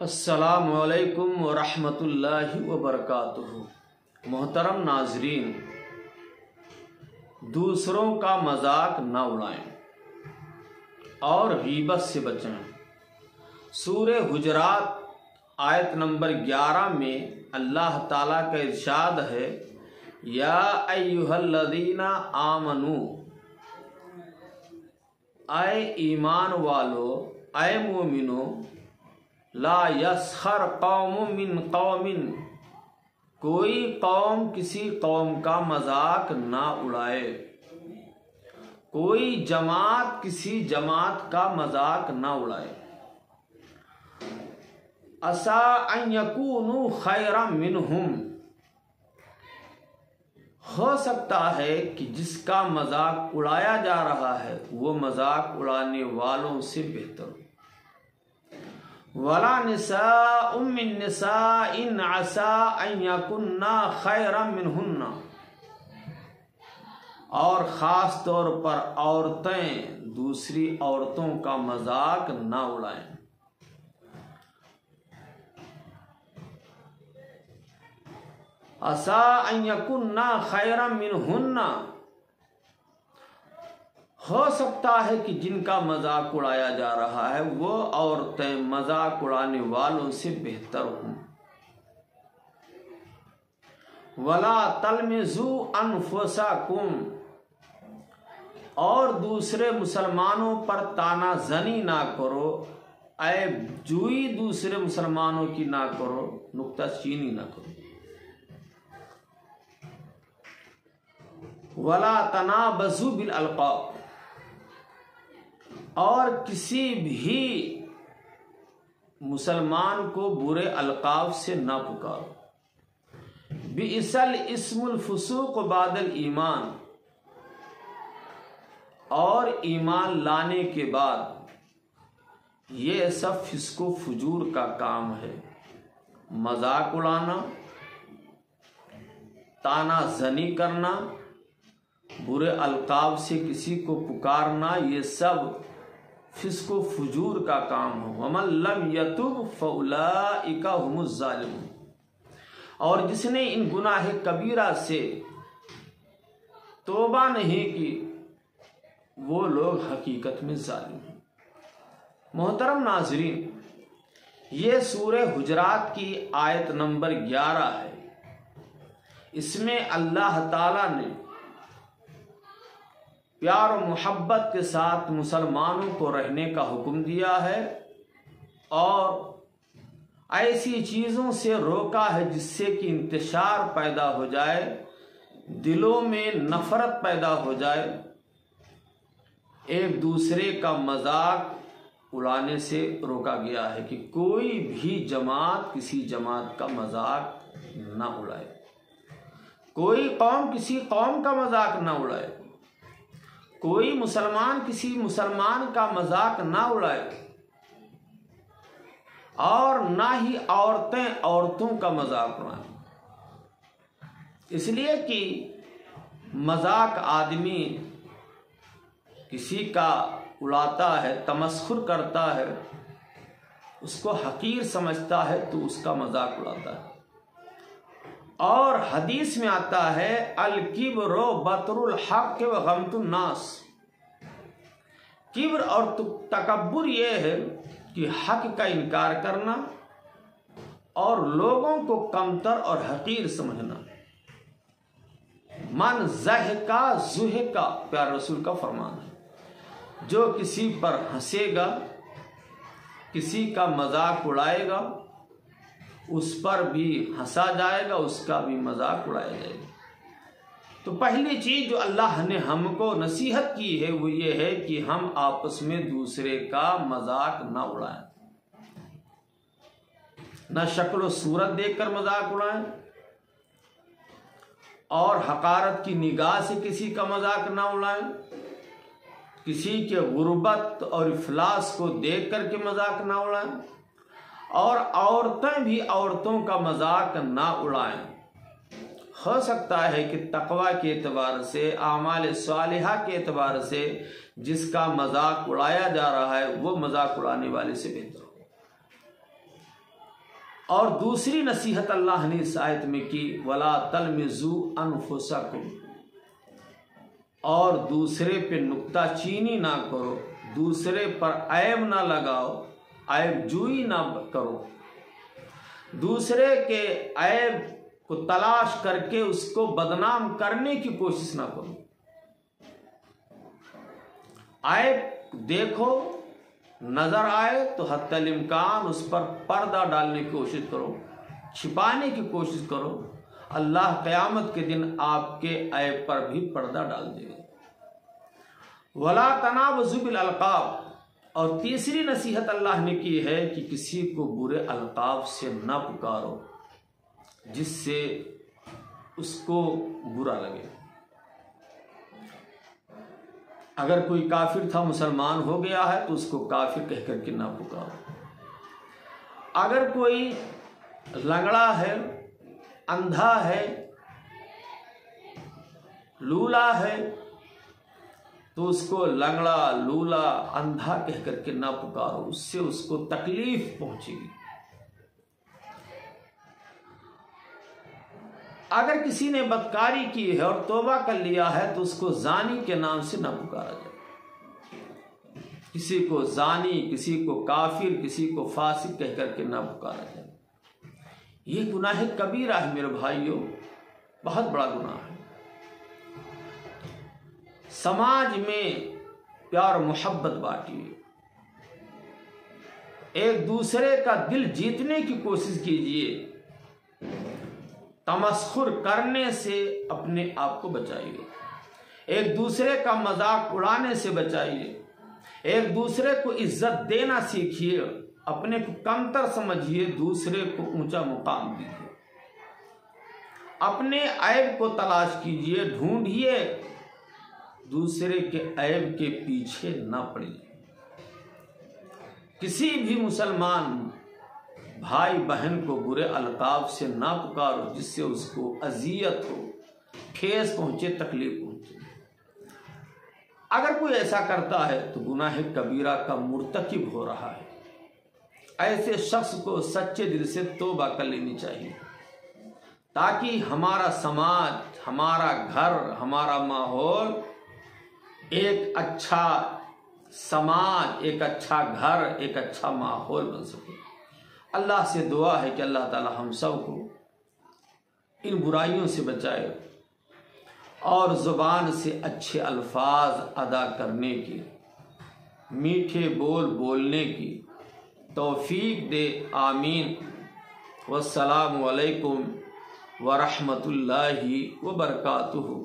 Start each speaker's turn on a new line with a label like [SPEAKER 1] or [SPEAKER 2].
[SPEAKER 1] अस्सलामुअलैकुम वरहमतुल्लाहि वबरकातुहू। मोहतरम नाजरीन, दूसरों का मजाक न उड़ाएं और गीबत से बचें। सूरे हुजरात आयत नंबर 11 में अल्लाह ताला का इरशाद है, या अय्युहल्लज़ीना आमनू, ऐ ईमान वालो, ऐ मोमिनो, ला यस्खर कौम मिन कौमिन, कोई कौम किसी कौम का मजाक ना उड़ाए, कोई जमात किसी जमात का मजाक ना उड़ाए। असा अन यकूनु खैरम मिनहुम, हो सकता है कि जिसका मजाक उड़ाया जा रहा है वो मजाक उड़ाने वालों से बेहतर हो। वला निसाउम मिन निसाइन असा अन यकुन्ना खैरम मिनहुन्ना, और ख़ास तौर पर औरतें दूसरी औरतों का मजाक ना उड़ाएं। असा अन यकुन्ना खैरम मिनहुन्ना, हो सकता है कि जिनका मजाक उड़ाया जा रहा है वो औरतें मजाक उड़ाने वालों से बेहतर हों। वला तलमिजू अनफुसाकुम, और दूसरे मुसलमानों पर ताना जनी ना करो, ऐब जुई दूसरे मुसलमानों की ना करो, नुक्ताचीनी ना करो। वला तनाबजू बिल अलक़ाब, और किसी भी मुसलमान को बुरे अलकाब से ना पुकारो। बिइसल इस्मुल फुसूक बादल ईमान, और ईमान लाने के बाद ये सब फिस्को फुजूर का काम है। मजाक उड़ाना, ताना जनी करना, बुरे अलकाब से किसी को पुकारना, ये सब फिस्को फुजूर का काम हो। वमन लम यतुब फउलाइका हुमुज जालिमून, और जिसने इन गुनाह कबीरा से तौबा नहीं की वो लोग हकीकत में जालिम हैं। मोहतरम नाजरीन, ये सूरे हुजरात की आयत नंबर 11 है। इसमें अल्लाह ताला ने प्यार और मोहब्बत के साथ मुसलमानों को रहने का हुक्म दिया है और ऐसी चीज़ों से रोका है जिससे कि इंतशार पैदा हो जाए, दिलों में नफरत पैदा हो जाए। एक दूसरे का मजाक उड़ाने से रोका गया है कि कोई भी जमात किसी जमात का मजाक ना उड़ाए, कोई कौम किसी कौम का मजाक ना उड़ाए, कोई मुसलमान किसी मुसलमान का मजाक ना उड़ाए, और ना ही औरतें औरतों का मजाक उड़ाएं। इसलिए कि मजाक आदमी किसी का उड़ाता है, तमस्खुर करता है, उसको हकीर समझता है तो उसका मजाक उड़ाता है। और हदीस में आता है, अल किब्रो बतरुल हक व गमतुन नास, किब्र और तकब्बुर ये है कि हक का इनकार करना और लोगों को कमतर और हकीर समझना। मन ज़हका ज़ुहका, प्यारे रसूल का फरमान है, जो किसी पर हंसेगा, किसी का मजाक उड़ाएगा, उस पर भी हंसा जाएगा, उसका भी मजाक उड़ाया जाएगा। तो पहली चीज जो अल्लाह ने हमको नसीहत की है वो ये है कि हम आपस में दूसरे का मजाक ना उड़ाएं, न शक्ल सूरत देखकर मजाक उड़ाएं, और हकारत की निगाह से किसी का मजाक ना उड़ाएं, किसी के गुर्बत और इफलास को देख करके मजाक ना उड़ाएं, और औरतें भी औरतों का मजाक ना उड़ाएं। हो सकता है कि तकवा के एतबार से, आमाल सालिहा के एतबार से जिसका मजाक उड़ाया जा रहा है वो मजाक उड़ाने वाले से बेहतर हो। और दूसरी नसीहत अल्लाह ने इस आयत में की, वला तलमिजू अनफुसकुम, और दूसरे पे नुक्ताचीनी ना करो, दूसरे पर ऐब ना लगाओ, ऐबजूई ना करो, दूसरे के ऐब को तलाश करके उसको बदनाम करने की कोशिश ना करो। ऐब देखो, नजर आए तो हत्तल इम्कान उस पर पर्दा डालने की कोशिश करो, छिपाने की कोशिश करो। अल्लाह क़यामत के दिन आपके ऐब पर भी पर्दा डाल देगा। वला तनाबज़ु बिल अलक़ाब, और तीसरी नसीहत अल्लाह ने की है कि किसी को बुरे अलक़ाब से न पुकारो जिससे उसको बुरा लगे। अगर कोई काफिर था मुसलमान हो गया है तो उसको काफिर कह करके ना पुकारो। अगर कोई लंगड़ा है, अंधा है, लूला है तो उसको लंगड़ा, लूला, अंधा कह करके ना पुकारो, उससे उसको तकलीफ पहुंचेगी। अगर किसी ने बदकारी की है और तौबा कर लिया है तो उसको जानी के नाम से ना पुकारा जाए। किसी को जानी, किसी को काफिर, किसी को फासिक कह करके ना पुकारा जाए। ये गुनाह कबीरा है मेरे भाइयों, बहुत बड़ा गुनाह है। समाज में प्यार मोहब्बत बांटिए, एक दूसरे का दिल जीतने की कोशिश कीजिए, तमस्खुर करने से अपने आप को बचाइए, एक दूसरे का मजाक उड़ाने से बचाइए, एक दूसरे को इज्जत देना सीखिए, अपने को कमतर समझिए, दूसरे को ऊंचा मुकाम दीजिए। अपने ऐब को तलाश कीजिए, ढूंढिए, दूसरे के ऐब के पीछे न पड़िए। किसी भी मुसलमान भाई बहन को बुरे अलकाब से ना पुकारो जिससे उसको अजियत हो, ठेस पहुंचे, तकलीफ पहुंचे। अगर कोई ऐसा करता है तो गुनाह कबीरा का मुर्तकिब हो रहा है। ऐसे शख्स को सच्चे दिल से तौबा कर लेनी चाहिए ताकि हमारा समाज, हमारा घर, हमारा माहौल एक अच्छा समाज, एक अच्छा घर, एक अच्छा माहौल बन सके। अल्लाह से दुआ है कि अल्लाह ताला हम सब को इन बुराइयों से बचाए और ज़ुबान से अच्छे अल्फाज अदा करने की, मीठे बोल बोलने की तौफीक दे। आमीन। वस्सलामु अलैकुम व रहमतुल्लाहि व बरकातुहू।